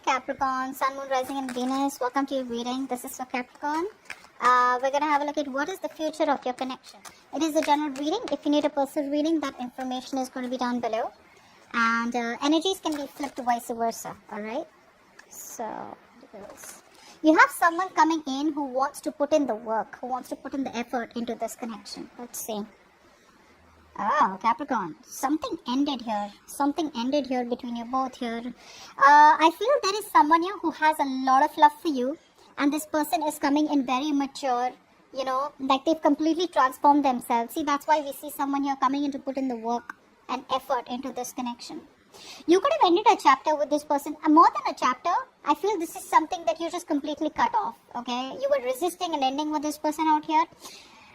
Capricorn, Sun, Moon, Rising and Venus. Welcome to your reading. This is for Capricorn. We're going to have a look at what is the future of your connection. It is a general reading. If you need a personal reading, that information is going to be down below. And energies can be flipped vice versa. Alright? So, you have someone coming in who wants to put in the work, who wants to put in the effort into this connection. Let's see. Oh, Capricorn, something ended here. Something ended here between you both here. I feel there is someone here who has a lot of love for you. And this person is coming in very mature, you know, like they've completely transformed themselves. See, that's why we see someone here coming in to put in the work and effort into this connection. You could have ended a chapter with this person. More than a chapter, I feel this is something that you just completely cut off, okay? You were resisting an ending with this person out here.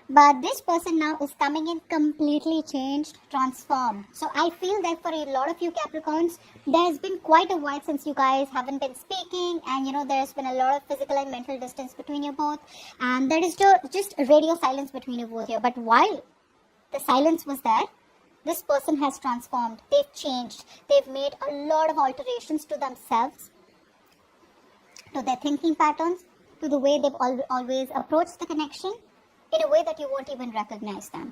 But this person now is coming in completely changed, transformed. So I feel that for a lot of you Capricorns, there has been quite a while since you guys haven't been speaking. And you know, there has been a lot of physical and mental distance between you both. And there is just radio silence between you both here. But while the silence was there, this person has transformed. They've changed. They've made a lot of alterations to themselves, to their thinking patterns, to the way they've always approached the connection, in a way that you won't even recognize them.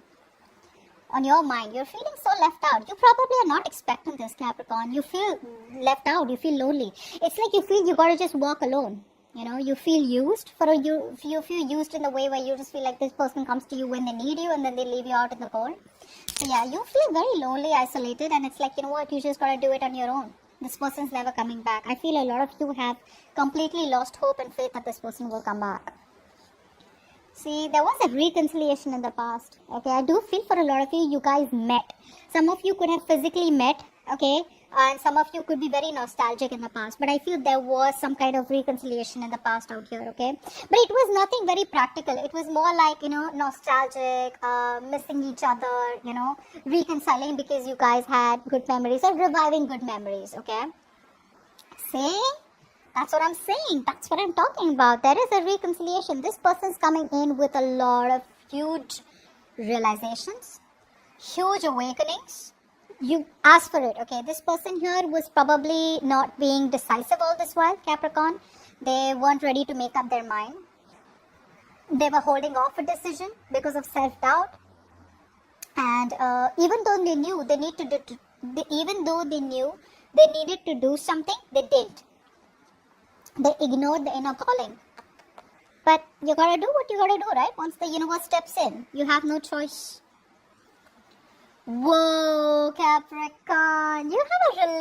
On your mind, you're feeling so left out. You probably are not expecting this, Capricorn. You feel left out. You feel lonely. It's like you feel you gotta just walk alone. You know, you feel used. You feel used in the way where you just feel like this person comes to you when they need you and then they leave you out in the cold. So yeah, you feel very lonely, isolated, and it's like, you know what, you just gotta do it on your own. This person's never coming back. I feel a lot of you have completely lost hope and faith that this person will come back. See, there was a reconciliation in the past, okay? I do feel for a lot of you guys met. Some of you could have physically met, okay? And some of you could be very nostalgic in the past. But I feel there was some kind of reconciliation in the past out here, okay? But it was nothing very practical. It was more like, you know, nostalgic, missing each other, you know, reconciling because you guys had good memories or reviving good memories, okay? See? That's what I'm saying. That's what I'm talking about. There is a reconciliation. This person's coming in with a lot of huge realizations, huge awakenings. You ask for it, okay? This person here was probably not being decisive all this while, Capricorn. They weren't ready to make up their mind. They were holding off a decision because of self-doubt. And even though they knew they needed to do something, they didn't. They ignored the inner calling. But you gotta do what you gotta do, right? Once the universe steps in, you have no choice. Whoa, Capricorn, you have a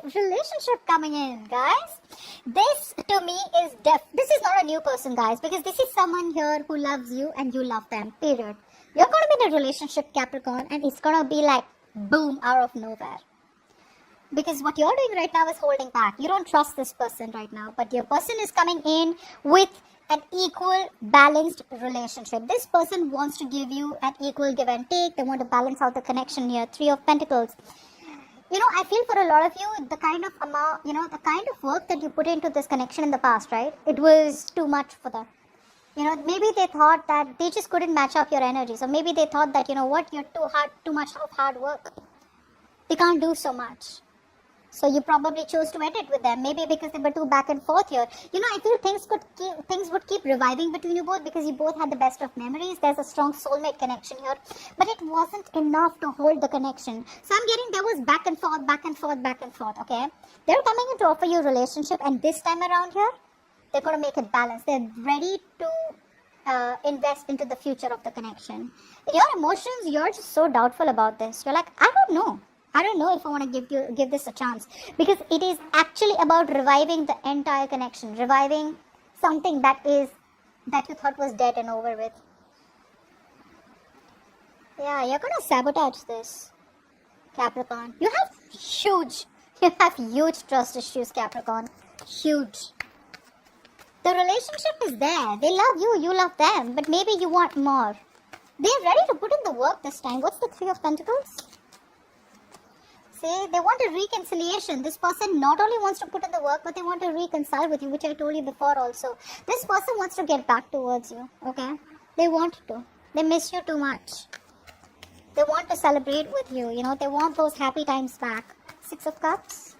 relationship coming in, guys. This to me is this is not a new person, guys, because this is someone here who loves you and you love them, period. You're gonna be in a relationship, Capricorn, and it's gonna be like boom, out of nowhere. Because what you're doing right now is holding back. You don't trust this person right now. But your person is coming in with an equal, balanced relationship. This person wants to give you an equal give and take. They want to balance out the connection here. 3 of Pentacles. You know, I feel for a lot of you, the kind of amount, you know, the kind of work that you put into this connection in the past, right? It was too much for them. You know, maybe they thought that they just couldn't match up your energy. So maybe they thought that, you know what, you're too much of hard work. They can't do so much. So you probably chose to end it with them, maybe because they were too back and forth here. You know, I feel things would keep reviving between you both because you both had the best of memories. There's a strong soulmate connection here, but it wasn't enough to hold the connection. So I'm getting there was back and forth, okay? They're coming in to offer you a relationship, and this time around here, they're going to make it balanced. They're ready to invest into the future of the connection. In your emotions, you're just so doubtful about this. You're like, I don't know if I want to give this a chance, because it is actually about reviving the entire connection, reviving something that you thought was dead and over with. Yeah, you're gonna sabotage this, Capricorn. You have huge trust issues, Capricorn. Huge. The relationship is there. They love you, you love them, but maybe you want more. They're ready to put in the work this time. What's the 3 of Pentacles? See, they want a reconciliation. This person not only wants to put in the work, but they want to reconcile with you, which I told you before also. This person wants to get back towards you, okay? They want to. They miss you too much. They want to celebrate with you, you know. They want those happy times back. 6 of Cups.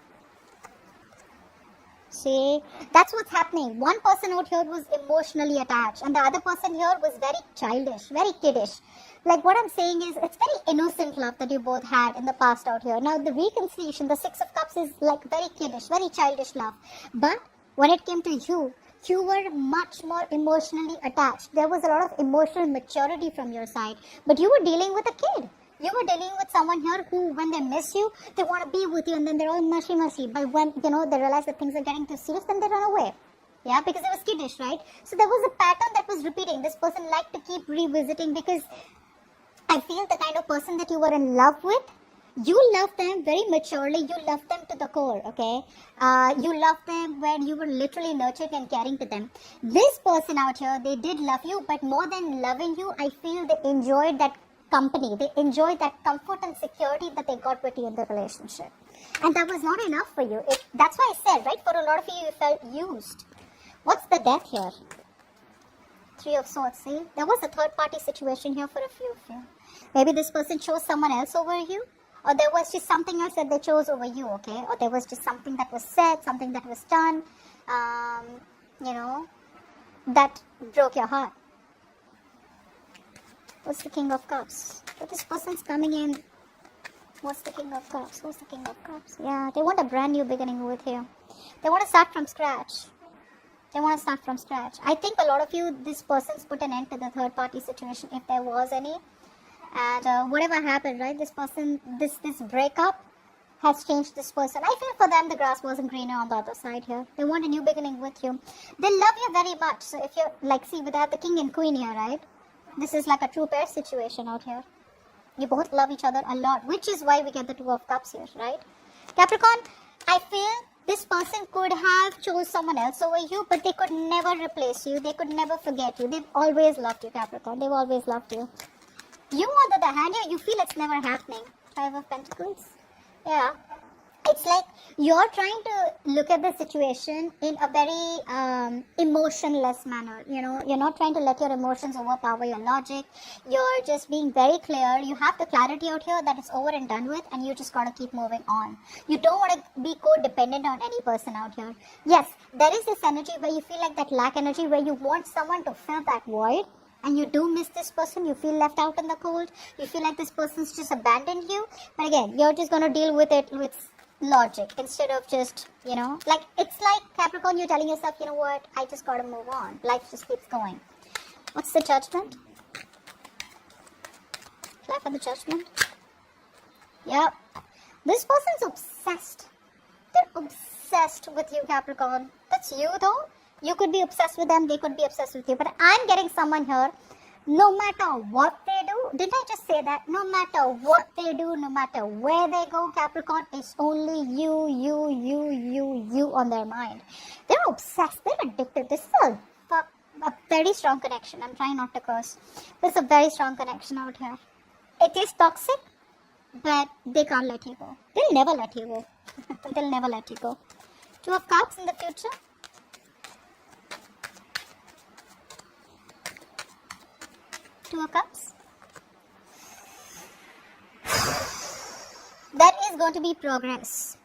see? That's what's happening. One person out here was emotionally attached, and the other person here was very childish, very kiddish. Like what I'm saying is, it's very innocent love that you both had in the past out here. Now the reconciliation, the Six of Cups, is like very kiddish, very childish love. But when it came to you, you were much more emotionally attached. There was a lot of emotional maturity from your side, but you were dealing with a kid. You were dealing with someone here who, when they miss you, they want to be with you, and then they're all mushy. But when, they realize that things are getting too serious, then they run away. Yeah, because it was kiddish, right? So there was a pattern that was repeating. This person liked to keep revisiting, because I feel the kind of person that you were in love with, you love them very maturely. You love them to the core, okay? You love them when you were literally nurturing and caring to them. This person out here, they did love you, but more than loving you, I feel they enjoyed that company. They enjoyed that comfort and security that they got with you in the relationship. And that was not enough for you. That's why I said, right, for a lot of you, you felt used. What's the death here? Three of Swords, see? There was a third party situation here for a few of you. Maybe this person chose someone else over you, or there was just something else that they chose over you, okay? Or there was just something that was said, something that was done, that broke your heart. What's the King of Cups? So this person's coming in. What's the King of Cups? Who's the King of Cups? Yeah, they want a brand new beginning with you. They want to start from scratch. I think a lot of you, this person's put an end to the third party situation, if there was any. And whatever happened, right? This person, this breakup has changed this person. I feel for them the grass wasn't greener on the other side here. They want a new beginning with you. They love you very much. So if you're, like, see, we have the King and Queen here, right? This is like a true pair situation out here. You both love each other a lot, which is why we get the Two of Cups here, right? Capricorn, I feel this person could have chose someone else over you, but they could never replace you. They could never forget you. They've always loved you, Capricorn. They've always loved you. You, on the other hand, you feel it's never happening. Five of Pentacles. Yeah. It's like you're trying to look at the situation in a very emotionless manner. You're not trying to let your emotions overpower your logic. You're just being very clear. You have the clarity out here that it's over and done with, and you just gotta keep moving on. You don't want to be codependent on any person out here. Yes, there is this energy where you feel like that lack energy, where you want someone to fill that void. And you do miss this person, you feel left out in the cold, you feel like this person's just abandoned you. But again, you're just going to deal with it with logic instead of just, like, it's like Capricorn, you're telling yourself, you know what, I just got to move on. Life just keeps going. What's the Judgment? Fly for the Judgment. Yep. This person's obsessed. They're obsessed with you, Capricorn. That's you, though. You could be obsessed with them, they could be obsessed with you. But I'm getting someone here, no matter what they do, didn't I just say that? No matter what they do, no matter where they go, Capricorn, it's only you on their mind. They're obsessed, they're addicted. This is a very strong connection. I'm trying not to curse. There's a very strong connection out here. It is toxic, but they can't let you go. They'll never let you go. They'll never let you go. Two of Cups in the future. Two of Cups. That is going to be progress.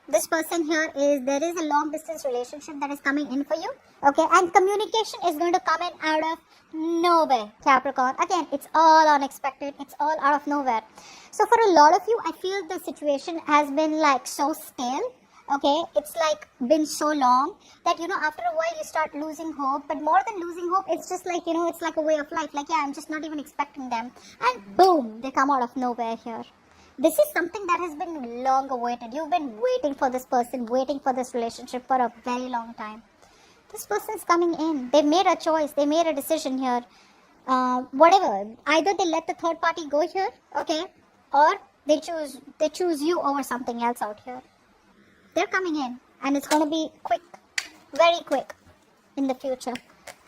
This person here there is a long distance relationship that is coming in for you. Okay, and communication is going to come in out of nowhere, Capricorn. Again, it's all unexpected. It's all out of nowhere. So for a lot of you, I feel the situation has been like so stale. Okay, it's like been so long that, after a while you start losing hope. But more than losing hope, it's just like, it's like a way of life. Like, yeah, I'm just not even expecting them. And boom, they come out of nowhere here. This is something that has been long awaited. You've been waiting for this person, waiting for this relationship for a very long time. This person's coming in. They've made a choice. They made a decision here. Whatever. Either they let the third party go here, okay, or they choose you over something else out here. They're coming in, and it's going to be quick, very quick in the future.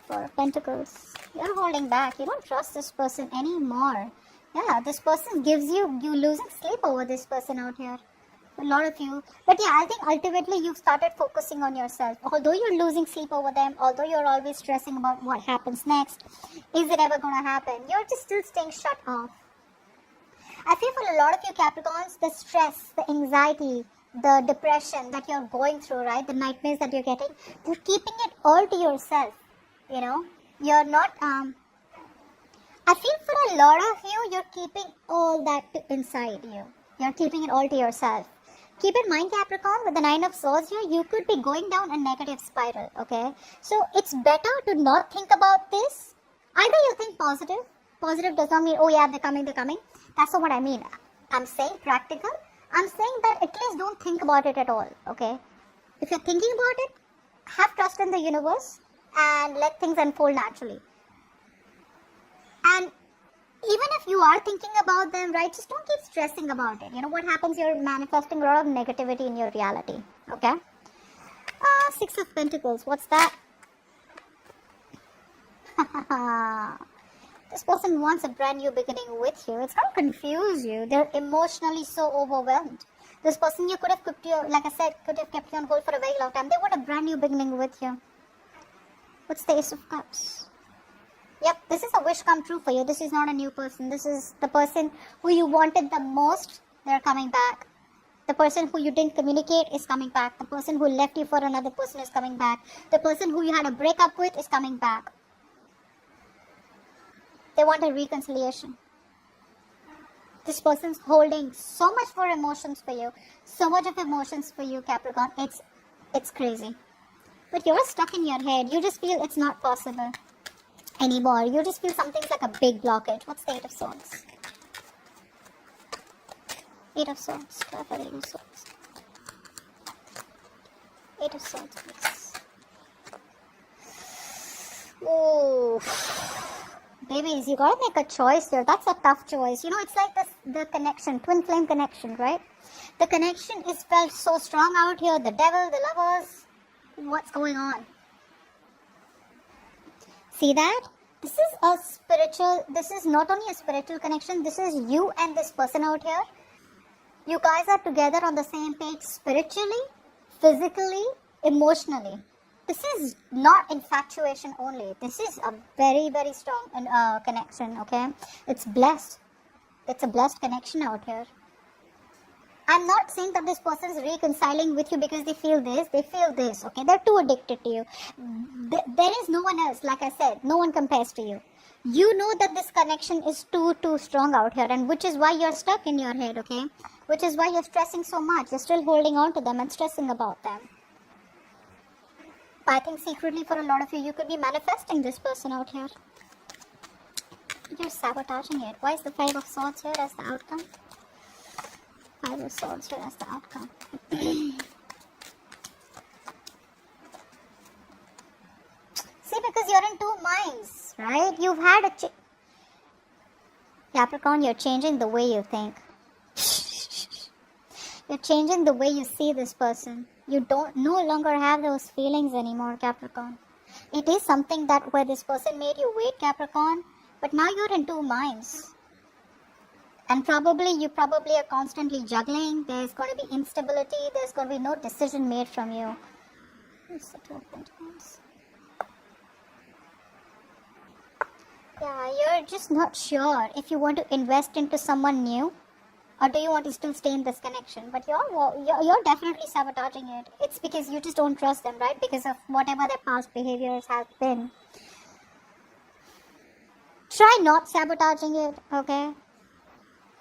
For Pentacles, you're holding back. You don't trust this person anymore. Yeah, this person gives you losing sleep over this person out here. A lot of you. But yeah, I think ultimately you've started focusing on yourself. Although you're losing sleep over them, although you're always stressing about what happens next, is it ever going to happen? You're just still staying shut off. I feel for a lot of you Capricorns, the stress, the anxiety, the depression that you're going through, right? The nightmares that you're getting, you're keeping it all to yourself, you know? You're not, I feel for a lot of you, you're keeping all that inside you. You're keeping it all to yourself. Keep in mind, Capricorn, with the 9 of Swords here, you could be going down a negative spiral, okay? So it's better to not think about this. Either you think positive. Positive does not mean, oh yeah, they're coming. That's not what I mean. I'm saying practical. I'm saying that at least don't think about it at all, okay? If you're thinking about it, have trust in the universe and let things unfold naturally. And even if you are thinking about them, right, just don't keep stressing about it. You know what happens? You're manifesting a lot of negativity in your reality, okay? 6 of Pentacles, what's that? This person wants a brand new beginning with you. It's not confuse you. They're emotionally so overwhelmed. This person you could have kept you, like I said, could have kept you on hold for a very long time. They want a brand new beginning with you. What's the Ace of Cups? Yep, this is a wish come true for you. This is not a new person. This is the person who you wanted the most. They're coming back. The person who you didn't communicate is coming back. The person who left you for another person is coming back. The person who you had a breakup with is coming back. They want a reconciliation. This person's holding so much more emotions for you. So much of emotions for you, Capricorn. It's crazy. But you're stuck in your head. You just feel it's not possible anymore. You just feel something's like a big blockage. What's the 8 of Swords? 8 of Swords. 8 of Swords. 8 of Swords, please. Oh. Babies, you gotta make a choice here. That's a tough choice. You know, it's like the connection, twin flame connection, right? The connection is felt so strong out here. The devil, the lovers. What's going on? See that? This is not only a spiritual connection. This is you and this person out here. You guys are together on the same page spiritually, physically, emotionally. This is not infatuation only. This is a very, very strong connection, okay? It's blessed. It's a blessed connection out here. I'm not saying that this person is reconciling with you because they feel this. They feel this, okay? They're too addicted to you. There is no one else, like I said. No one compares to you. You know that this connection is too strong out here, and which is why you're stuck in your head, okay? Which is why you're stressing so much. You're still holding on to them and stressing about them. I think secretly for a lot of you, you could be manifesting this person out here. You're sabotaging it. Why is the 5 of Swords here as the outcome? 5 of Swords here as the outcome. See, because you're in 2 minds, right? You've had a Capricorn, you're changing the way you think. You're changing the way you see this person. You don't no longer have those feelings anymore, Capricorn. It is something that where this person made you wait, Capricorn, but now you're in 2 minds. And you probably are constantly juggling. There's going to be instability. There's going to be no decision made from you. What's the 2 of Pentacles? Yeah, you're just not sure if you want to invest into someone new. Or do you want to still stay in this connection? But you're definitely sabotaging it. It's because you just don't trust them, right? Because of whatever their past behaviors have been. Try not sabotaging it, okay?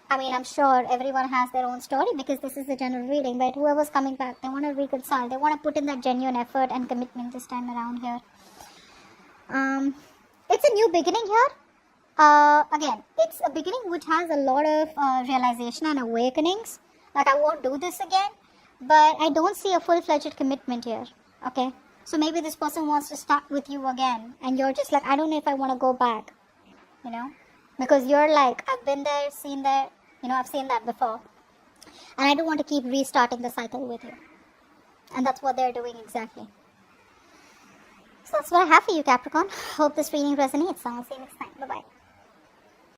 I mean, I'm sure everyone has their own story because this is a general reading. But whoever's coming back, they want to reconcile. They want to put in that genuine effort and commitment this time around here. It's a new beginning here. Again, it's a beginning which has a lot of realization and awakenings. Like, I won't do this again, but I don't see a full-fledged commitment here, okay? So maybe this person wants to start with you again, and you're just like, I don't know if I want to go back, you know? Because you're like, I've been there, seen that, you know, I've seen that before. And I don't want to keep restarting the cycle with you. And that's what they're doing exactly. So that's what I have for you, Capricorn. Hope this reading resonates. I'll see you next time. Bye-bye.